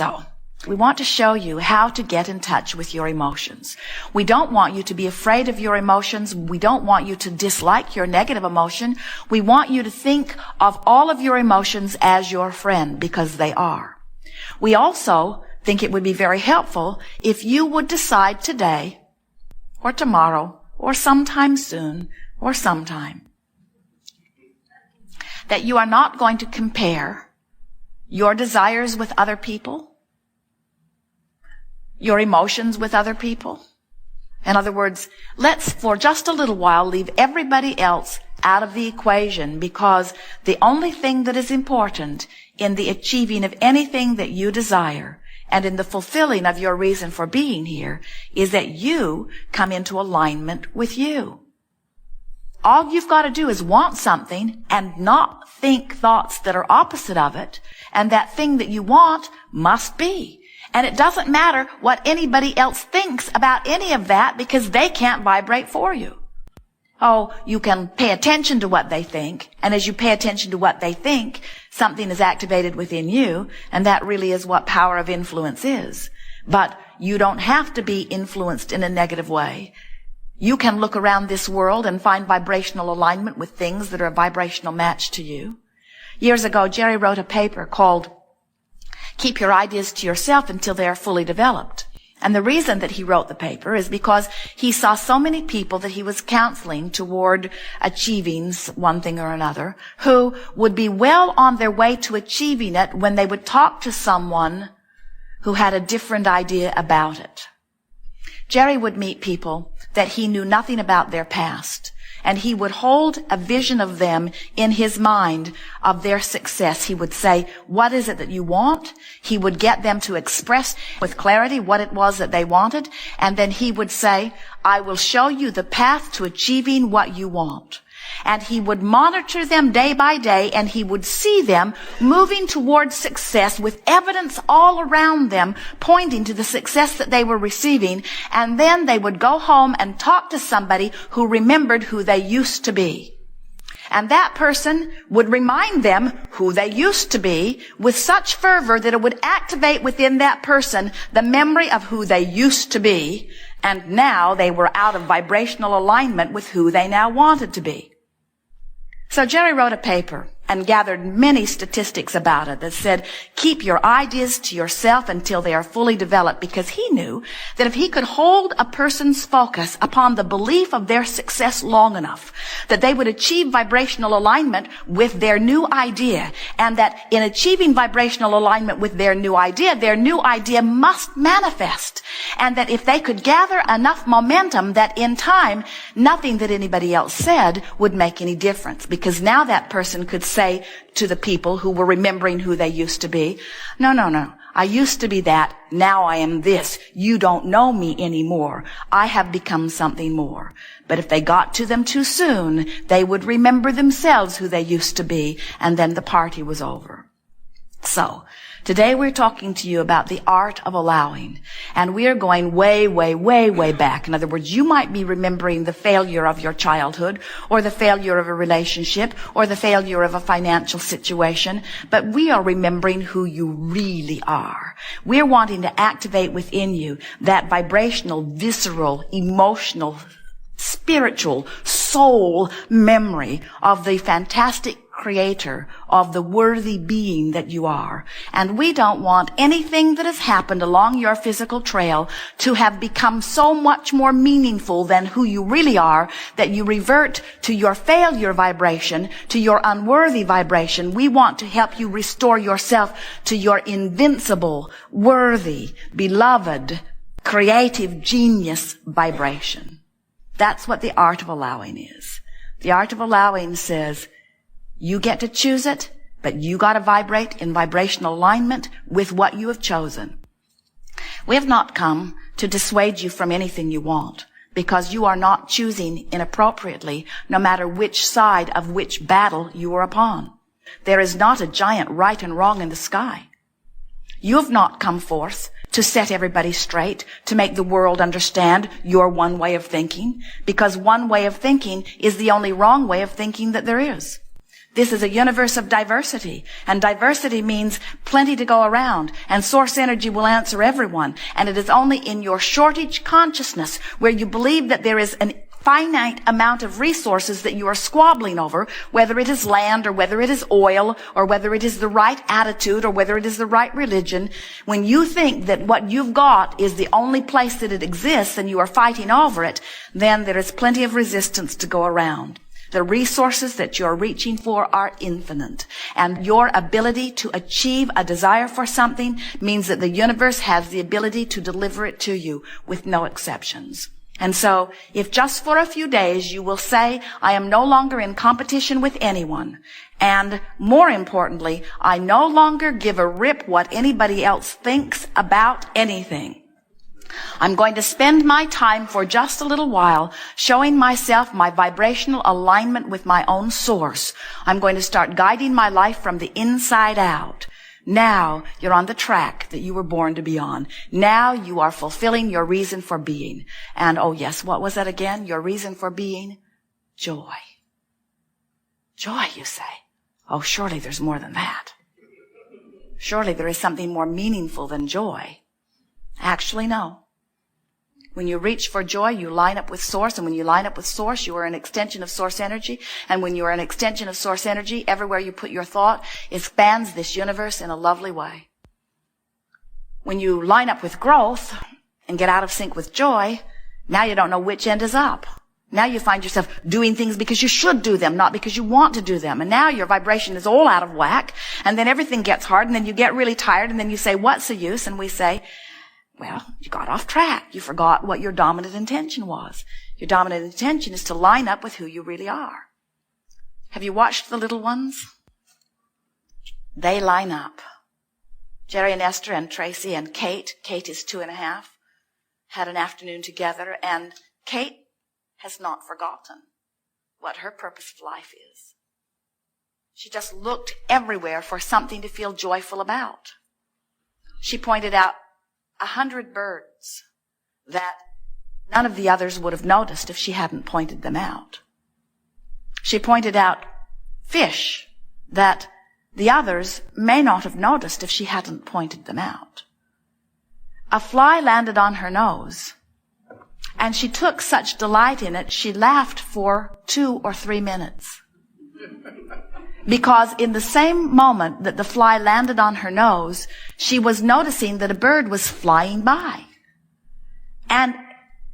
So, we want to show you how to get in touch with your emotions. We don't want you to be afraid of your emotions. We don't want you to dislike your negative emotion. We want you to think of all of your emotions as your friend, because they are. We also think it would be very helpful if you would decide today, or tomorrow, or sometime soon, or sometime, that you are not going to compare your desires with other people, your emotions with other people. In other words, let's for just a little while leave everybody else out of the equation, because the only thing that is important in the achieving of anything that you desire and in the fulfilling of your reason for being here is that you come into alignment with you. All you've got to do is want something and not think thoughts that are opposite of it, and that thing that you want must be. And it doesn't matter what anybody else thinks about any of that, because they can't vibrate for you. Oh, you can pay attention to what they think, and as you pay attention to what they think, something is activated within you, and that really is what power of influence is. But you don't have to be influenced in a negative way. You can look around this world and find vibrational alignment with things that are a vibrational match to you. Years ago, Jerry wrote a paper called Keep Your Ideas to Yourself Until They Are Fully Developed. And the reason that he wrote the paper is because he saw so many people that he was counseling toward achieving one thing or another, who would be well on their way to achieving it when they would talk to someone who had a different idea about it. Jerry would meet people that he knew nothing about their past, and he would hold a vision of them in his mind of their success. He would say, what is it that you want? He would get them to express with clarity what it was that they wanted, and then he would say, I will show you the path to achieving what you want. And he would monitor them day by day, and he would see them moving towards success with evidence all around them pointing to the success that they were receiving. And then they would go home and talk to somebody who remembered who they used to be. And that person would remind them who they used to be with such fervor that it would activate within that person the memory of who they used to be. And now they were out of vibrational alignment with who they now wanted to be. So Jerry wrote a paper and gathered many statistics about it that said, keep your ideas to yourself until they are fully developed, because he knew that if he could hold a person's focus upon the belief of their success long enough, that they would achieve vibrational alignment with their new idea, and that in achieving vibrational alignment with their new idea must manifest, and that if they could gather enough momentum that in time, nothing that anybody else said would make any difference, because now that person could say to the people who were remembering who they used to be, no, I used to be that, now I am this. You don't know me anymore. I have become something more. But if they got to them too soon, they would remember themselves who they used to be, and then the party was over. So, today we're talking to you about the art of allowing, and we are going way, way, way, way back. In other words, you might be remembering the failure of your childhood, or the failure of a relationship, or the failure of a financial situation, but we are remembering who you really are. We're wanting to activate within you that vibrational, visceral, emotional, spiritual, soul memory of the fantastic creator, of the worthy being that you are. And we don't want anything that has happened along your physical trail to have become so much more meaningful than who you really are that you revert to your failure vibration, to your unworthy vibration. We want to help you restore yourself to your invincible, worthy, beloved, creative genius vibration. That's what the art of allowing is. The art of allowing says, you get to choose it, but you got to vibrate in vibrational alignment with what you have chosen. We have not come to dissuade you from anything you want, because you are not choosing inappropriately, no matter which side of which battle you are upon. There is not a giant right and wrong in the sky. You have not come forth to set everybody straight, to make the world understand your one way of thinking, because one way of thinking is the only wrong way of thinking that there is. This is a universe of diversity, and diversity means plenty to go around, and source energy will answer everyone. And it is only in your shortage consciousness where you believe that there is an finite amount of resources that you are squabbling over, whether it is land or whether it is oil or whether it is the right attitude or whether it is the right religion. When you think that what you've got is the only place that it exists and you are fighting over it, then there is plenty of resistance to go around. The resources that you're reaching for are infinite. And your ability to achieve a desire for something means that the universe has the ability to deliver it to you with no exceptions. And so, if just for a few days you will say, I am no longer in competition with anyone, and more importantly, I no longer give a rip what anybody else thinks about anything. I'm going to spend my time for just a little while showing myself my vibrational alignment with my own source. I'm going to start guiding my life from the inside out. Now you're on the track that you were born to be on. Now you are fulfilling your reason for being. And oh yes, what was that again? Your reason for being? Joy. Joy, you say. Oh, surely there's more than that. Surely there is something more meaningful than joy. Actually, no. When you reach for joy, you line up with source, and when you line up with source, you are an extension of source energy, and when you are an extension of source energy, everywhere you put your thought, it expands this universe in a lovely way. When you line up with growth and get out of sync with joy, now you don't know which end is up. Now you find yourself doing things because you should do them, not because you want to do them. And now your vibration is all out of whack, and then everything gets hard, and then you get really tired, and then you say, what's the use? And we say, well, you got off track. You forgot what your dominant intention was. Your dominant intention is to line up with who you really are. Have you watched the little ones? They line up. Jerry and Esther and Tracy and Kate. Kate is 2.5. Had an afternoon together, and Kate has not forgotten what her purpose of life is. She just looked everywhere for something to feel joyful about. She pointed out 100 birds that none of the others would have noticed if she hadn't pointed them out. She pointed out fish that the others may not have noticed if she hadn't pointed them out. A fly landed on her nose, and she took such delight in it, she laughed for 2 or 3 minutes. Because in the same moment that the fly landed on her nose, she was noticing that a bird was flying by. And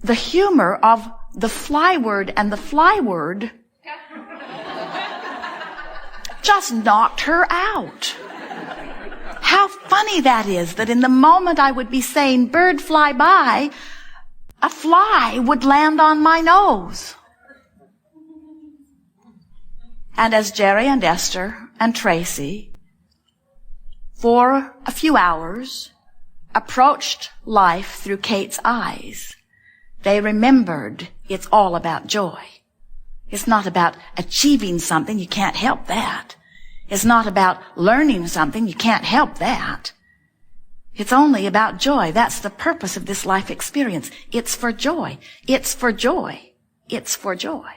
the humor of the fly word and the fly word just knocked her out. How funny that is, that in the moment I would be saying, bird fly by, a fly would land on my nose. And as Jerry and Esther and Tracy, for a few hours, approached life through Kate's eyes, they remembered it's all about joy. It's not about achieving something. You can't help that. It's not about learning something. You can't help that. It's only about joy. That's the purpose of this life experience. It's for joy. It's for joy. It's for joy.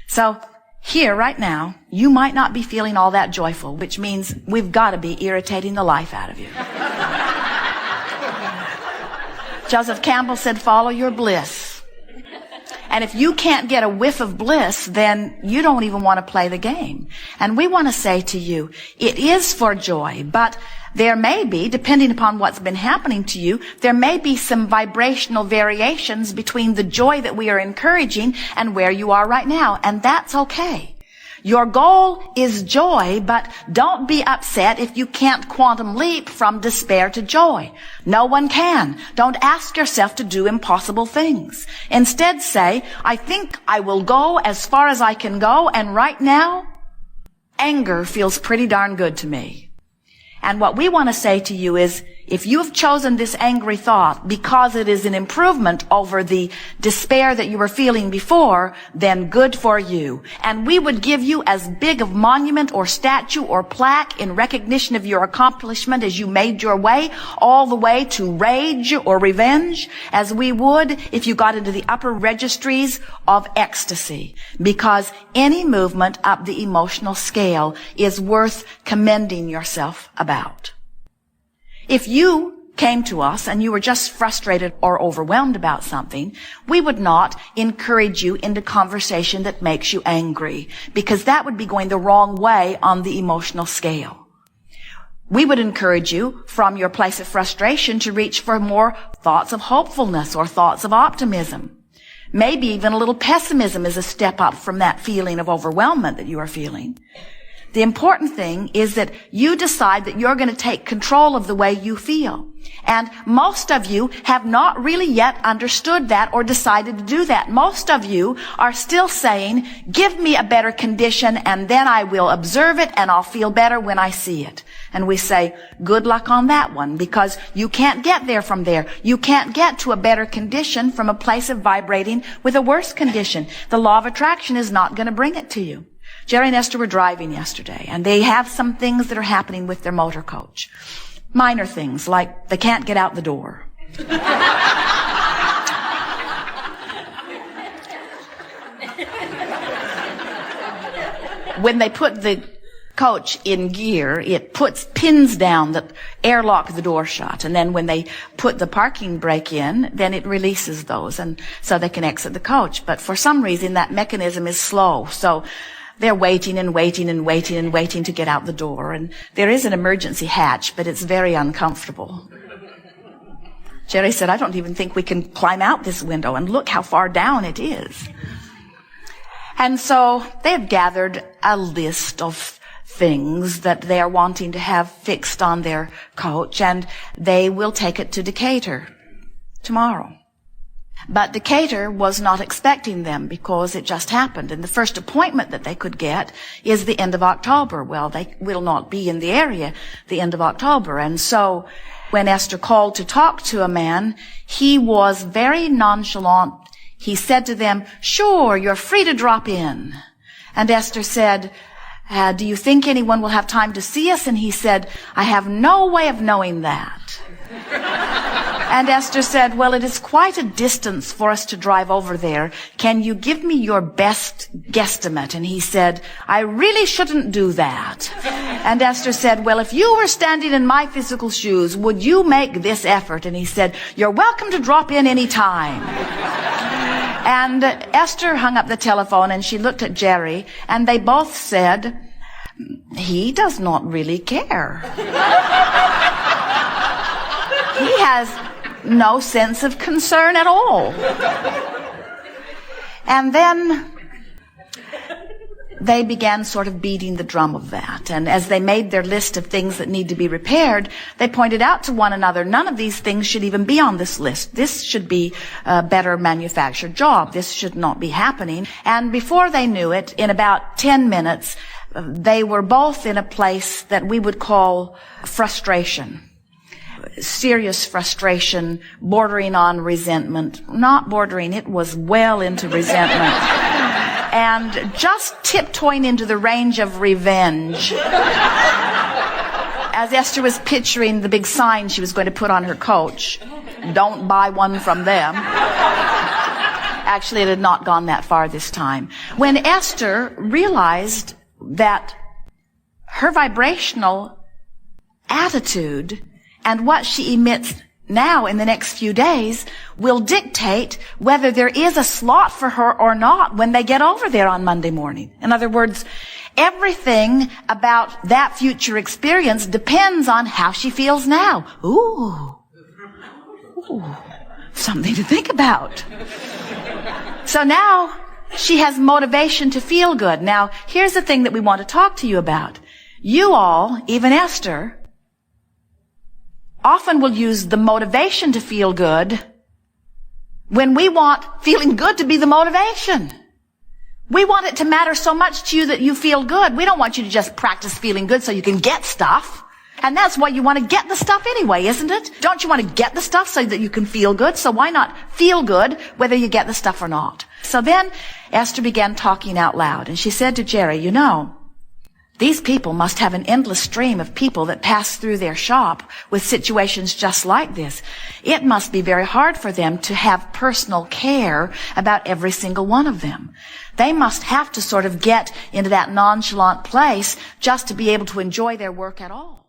So, here, right now, you might not be feeling all that joyful, which means we've got to be irritating the life out of you. Joseph Campbell said, follow your bliss. And if you can't get a whiff of bliss, then you don't even want to play the game. And we want to say to you, it is for joy, but there may be, depending upon what's been happening to you, there may be some vibrational variations between the joy that we are encouraging and where you are right now. And that's okay. Your goal is joy, but don't be upset if you can't quantum leap from despair to joy. No one can. Don't ask yourself to do impossible things. Instead say, I think I will go as far as I can go, and right now, anger feels pretty darn good to me. And what we want to say to you is, If you have chosen this angry thought because it is an improvement over the despair that you were feeling before, then good for you. And we would give you as big of monument or statue or plaque in recognition of your accomplishment as you made your way all the way to rage or revenge as we would if you got into the upper registries of ecstasy. Because any movement up the emotional scale is worth commending yourself about. If you came to us and you were just frustrated or overwhelmed about something, we would not encourage you into conversation that makes you angry, because that would be going the wrong way on the emotional scale. We would encourage you from your place of frustration to reach for more thoughts of hopefulness or thoughts of optimism. Maybe even a little pessimism is a step up from that feeling of overwhelmment that you are feeling. The important thing is that you decide that you're going to take control of the way you feel. And most of you have not really yet understood that or decided to do that. Most of you are still saying, give me a better condition and then I will observe it and I'll feel better when I see it. And we say, good luck on that one, because you can't get there from there. You can't get to a better condition from a place of vibrating with a worse condition. The law of attraction is not going to bring it to you. Jerry and Esther were driving yesterday, and they have some things that are happening with their motor coach. Minor things, like they can't get out the door. When they put the coach in gear, it puts pins down that airlock the door shut. And then when they put the parking brake in, then it releases those, and so they can exit the coach. But for some reason, that mechanism is slow. So they're waiting and waiting and waiting and waiting to get out the door. And there is an emergency hatch, but it's very uncomfortable. Jerry said, I don't even think we can climb out this window, and look how far down it is. And so they've gathered a list of things that they are wanting to have fixed on their coach, and they will take it to Decatur tomorrow. But Decatur was not expecting them because it just happened. And the first appointment that they could get is the end of October. Well, they will not be in the area the end of October. And so when Esther called to talk to a man, he was very nonchalant. He said to them, sure, you're free to drop in. And Esther said, do you think anyone will have time to see us? And he said, I have no way of knowing that. And Esther said, well, it is quite a distance for us to drive over there. Can you give me your best guesstimate? And he said, I really shouldn't do that. And Esther said, well, if you were standing in my physical shoes, would you make this effort? And he said, you're welcome to drop in any time. And Esther hung up the telephone and she looked at Jerry, and they both said, he does not really care. He has no sense of concern at all. And then they began sort of beating the drum of that. And as they made their list of things that need to be repaired, they pointed out to one another, none of these things should even be on this list. This should be a better manufactured job. This should not be happening. And before they knew it, in about 10 minutes, they were both in a place that we would call frustration. Serious frustration, bordering on resentment. Not bordering, it was well into resentment. And just tiptoeing into the range of revenge. As Esther was picturing the big sign she was going to put on her coach, don't buy one from them. Actually, it had not gone that far this time. When Esther realized that her vibrational attitude and what she emits now in the next few days will dictate whether there is a slot for her or not when they get over there on Monday morning. In other words, everything about that future experience depends on how she feels now. Ooh, something to think about. So now she has motivation to feel good. Now, here's the thing that we want to talk to you about. You all, even Esther, often will use the motivation to feel good when we want feeling good to be the motivation. We want it to matter so much to you that you feel good. We don't want you to just practice feeling good so you can get stuff. And that's why you want to get the stuff anyway, isn't it? Don't you want to get the stuff so that you can feel good? So why not feel good whether you get the stuff or not? So then Esther began talking out loud, and she said to Jerry, you know, these people must have an endless stream of people that pass through their shop with situations just like this. It must be very hard for them to have personal care about every single one of them. They must have to sort of get into that nonchalant place just to be able to enjoy their work at all.